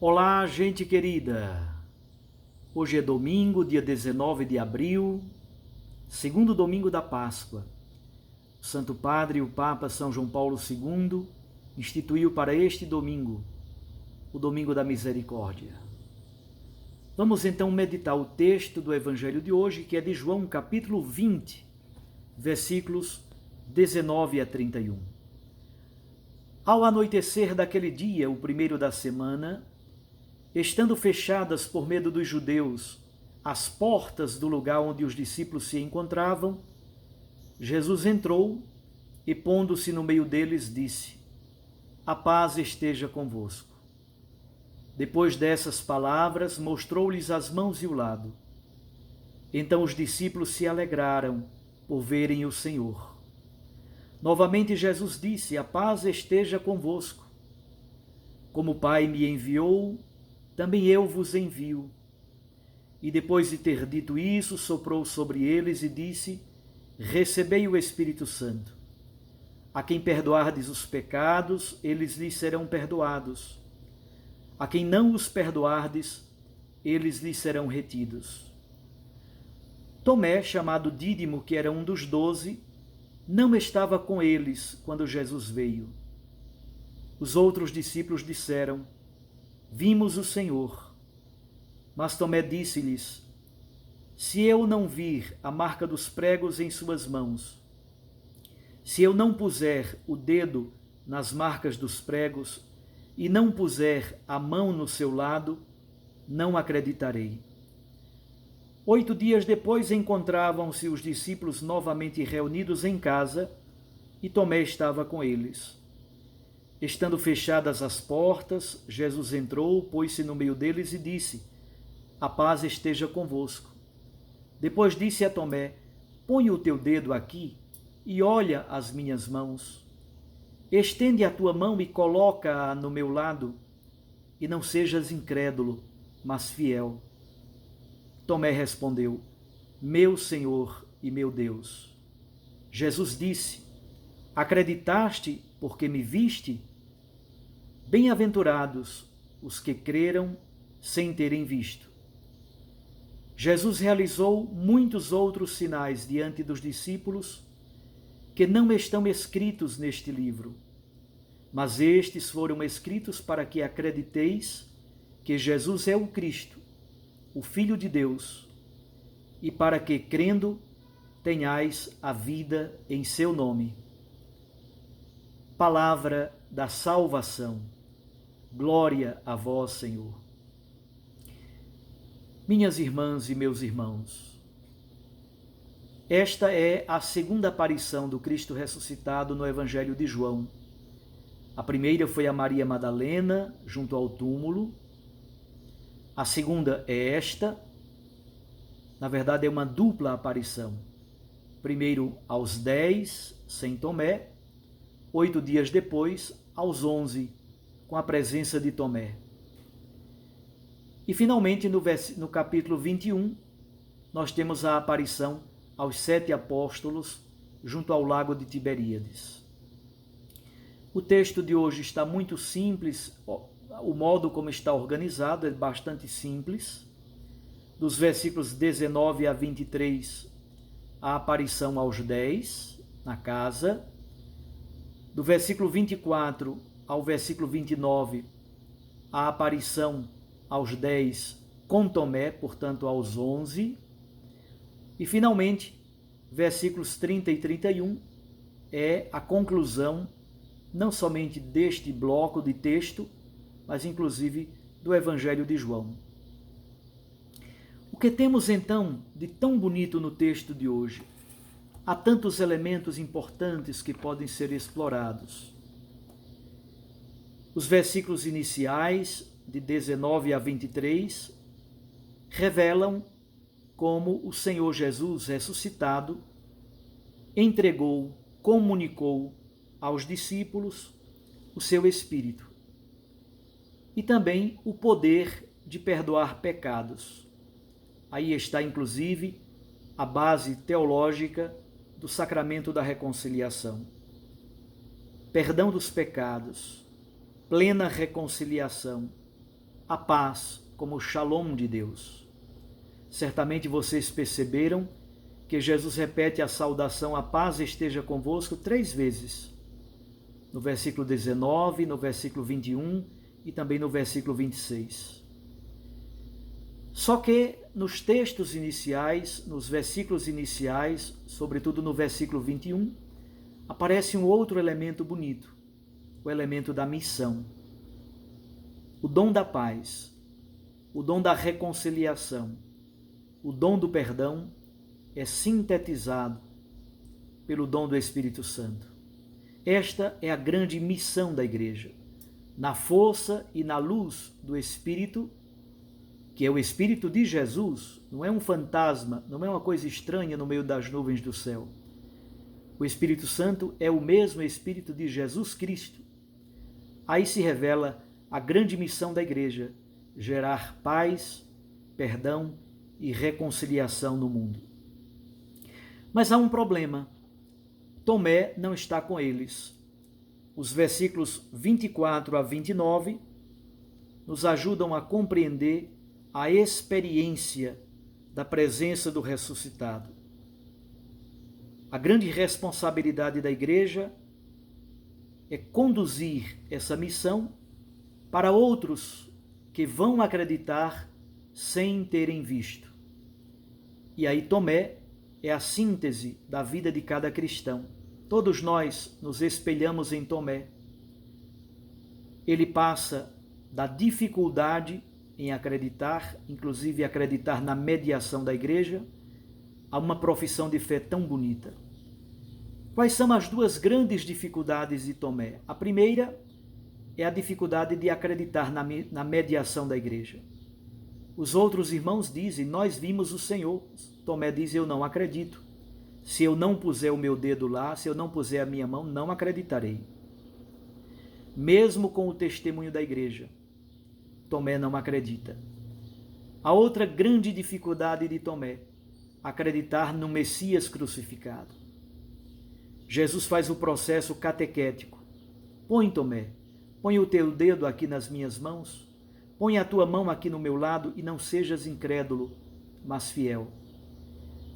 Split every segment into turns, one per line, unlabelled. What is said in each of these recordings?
Olá, gente querida! Hoje é domingo, dia 19 de abril, segundo domingo da Páscoa. O Santo Padre, o Papa São João Paulo II, instituiu para este domingo, o Domingo da Misericórdia. Vamos então meditar o texto do Evangelho de hoje, que é de João, capítulo 20, versículos 19 a 31. Ao anoitecer daquele dia, o primeiro da semana, estando fechadas por medo dos judeus as portas do lugar onde os discípulos se encontravam, Jesus entrou e, pondo-se no meio deles, disse: A paz esteja convosco. Depois dessas palavras, mostrou-lhes as mãos e o lado. Então os discípulos se alegraram por verem o Senhor. Novamente Jesus disse: A paz esteja convosco. Como o Pai me enviou, também eu vos envio. E depois de ter dito isso, soprou sobre eles e disse: Recebei o Espírito Santo. A quem perdoardes os pecados, eles lhes serão perdoados. A quem não os perdoardes, eles lhes serão retidos. Tomé, chamado Dídimo, que era um dos 12, não estava com eles quando Jesus veio. Os outros discípulos disseram: Vimos o Senhor. Mas Tomé disse-lhes: Se eu não vir a marca dos pregos em suas mãos, se eu não puser o dedo nas marcas dos pregos e não puser a mão no seu lado, não acreditarei. 8 dias depois encontravam-se os discípulos novamente reunidos em casa e Tomé estava com eles. Estando fechadas as portas, Jesus entrou, pôs-se no meio deles e disse: A paz esteja convosco. Depois disse a Tomé: Põe o teu dedo aqui e olha as minhas mãos. Estende a tua mão e coloca-a no meu lado, e não sejas incrédulo, mas fiel. Tomé respondeu: Meu Senhor e meu Deus. Jesus disse: Acreditaste porque me viste? Bem-aventurados os que creram sem terem visto. Jesus realizou muitos outros sinais diante dos discípulos que não estão escritos neste livro, mas estes foram escritos para que acrediteis que Jesus é o Cristo, o Filho de Deus, e para que, crendo, tenhais a vida em seu nome. Palavra da salvação. Glória a vós, Senhor. Minhas irmãs e meus irmãos, esta é a segunda aparição do Cristo ressuscitado no Evangelho de João. A primeira foi a Maria Madalena, junto ao túmulo. A segunda é esta. Na verdade, é uma dupla aparição. Primeiro aos 10, sem Tomé. 8 dias depois, aos 11, com a presença de Tomé. E finalmente, no capítulo 21, nós temos a aparição aos 7 apóstolos junto ao lago de Tiberíades. O texto de hoje está muito simples, o modo como está organizado é bastante simples. Dos versículos 19 a 23, a aparição aos 10, na casa. Do versículo 24 ao versículo 29, a aparição aos 10 com Tomé, portanto aos 11. E finalmente, versículos 30 e 31 é a conclusão não somente deste bloco de texto, mas inclusive do Evangelho de João. O que temos então de tão bonito no texto de hoje? Há tantos elementos importantes que podem ser explorados. Os versículos iniciais, de 19 a 23, revelam como o Senhor Jesus ressuscitado entregou, comunicou aos discípulos o seu Espírito e também o poder de perdoar pecados. Aí está, inclusive, a base teológica do sacramento da reconciliação. Perdão dos pecados, plena reconciliação, a paz como o Shalom de Deus. Certamente vocês perceberam que Jesus repete a saudação, a paz esteja convosco, 3 vezes. No versículo 19, no versículo 21 e também no versículo 26. Só que nos textos iniciais, nos versículos iniciais, sobretudo no versículo 21, aparece um outro elemento bonito, o elemento da missão. O dom da paz, o dom da reconciliação, o dom do perdão é sintetizado pelo dom do Espírito Santo. Esta é a grande missão da igreja. Na força e na luz do Espírito, que é o Espírito de Jesus, não é um fantasma, não é uma coisa estranha no meio das nuvens do céu. O Espírito Santo é o mesmo Espírito de Jesus Cristo. Aí se revela a grande missão da igreja, gerar paz, perdão e reconciliação no mundo. Mas há um problema. Tomé não está com eles. Os versículos 24 a 29 nos ajudam a compreender a experiência da presença do ressuscitado. A grande responsabilidade da igreja é conduzir essa missão para outros que vão acreditar sem terem visto. E aí Tomé é a síntese da vida de cada cristão. Todos nós nos espelhamos em Tomé. Ele passa da dificuldade em acreditar, inclusive acreditar na mediação da igreja, a uma profissão de fé tão bonita. Quais são as 2 grandes dificuldades de Tomé? A primeira é a dificuldade de acreditar na mediação da igreja. Os outros irmãos dizem, nós vimos o Senhor. Tomé diz, eu não acredito. Se eu não puser o meu dedo lá, se eu não puser a minha mão, não acreditarei. Mesmo com o testemunho da igreja, Tomé não acredita. A outra grande dificuldade de Tomé, acreditar no Messias crucificado. Jesus faz o processo catequético. Põe, Tomé, põe o teu dedo aqui nas minhas mãos, põe a tua mão aqui no meu lado e não sejas incrédulo, mas fiel.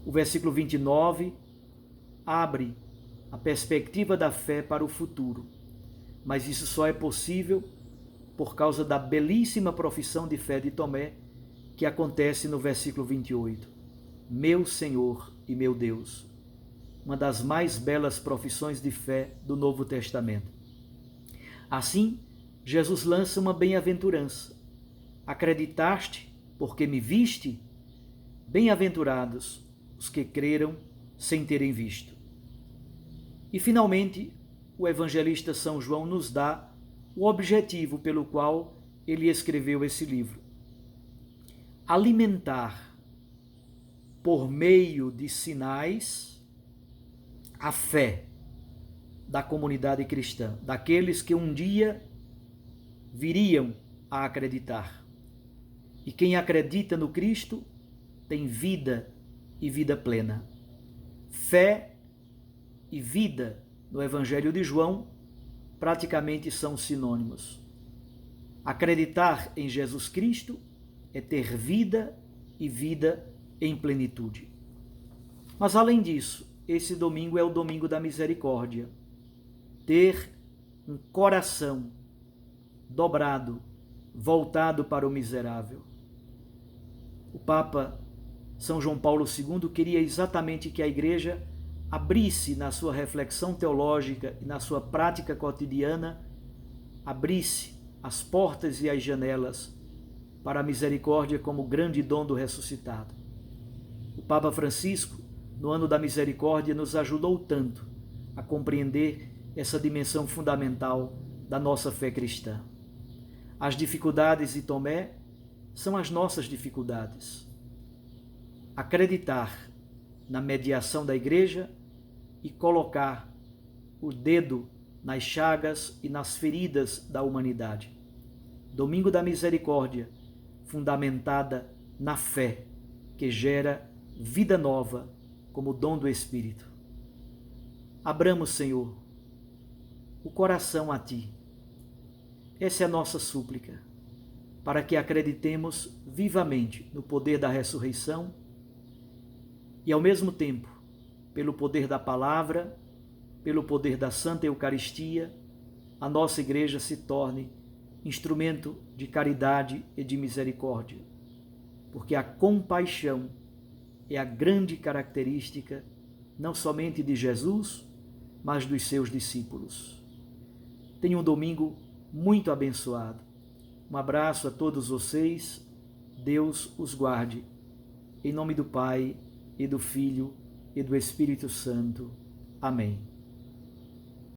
O versículo 29 abre a perspectiva da fé para o futuro, mas isso só é possível por causa da belíssima profissão de fé de Tomé, que acontece no versículo 28. Meu Senhor e meu Deus. Uma das mais belas profissões de fé do Novo Testamento. Assim, Jesus lança uma bem-aventurança. Acreditaste porque me viste? Bem-aventurados os que creram sem terem visto. E, finalmente, o evangelista São João nos dá o objetivo pelo qual ele escreveu esse livro. Alimentar, por meio de sinais, a fé da comunidade cristã, daqueles que um dia viriam a acreditar. E quem acredita no Cristo tem vida e vida plena. Fé e vida no Evangelho de João praticamente são sinônimos. Acreditar em Jesus Cristo é ter vida e vida em plenitude. Mas além disso, esse domingo é o domingo da misericórdia. Ter um coração dobrado, voltado para o miserável. O Papa São João Paulo II queria exatamente que a igreja abrisse na sua reflexão teológica e na sua prática cotidiana, abrisse as portas e as janelas para a misericórdia como grande dom do ressuscitado. O Papa Francisco, no ano da misericórdia, nos ajudou tanto a compreender essa dimensão fundamental da nossa fé cristã. As dificuldades de Tomé são as nossas dificuldades. Acreditar na mediação da igreja e colocar o dedo nas chagas e nas feridas da humanidade. Domingo da Misericórdia, fundamentada na fé, que gera vida nova como dom do Espírito. Abramos, Senhor, o coração a Ti. Essa é a nossa súplica. para que acreditemos vivamente no poder da ressurreição e, ao mesmo tempo, pelo poder da palavra, pelo poder da Santa Eucaristia, a nossa Igreja se torne instrumento de caridade e de misericórdia, porque a compaixão é a grande característica não somente de Jesus, mas dos seus discípulos. Tenha um domingo muito abençoado. Um abraço a todos vocês. Deus os guarde. Em nome do Pai, e do Filho, e do Espírito Santo. Amém.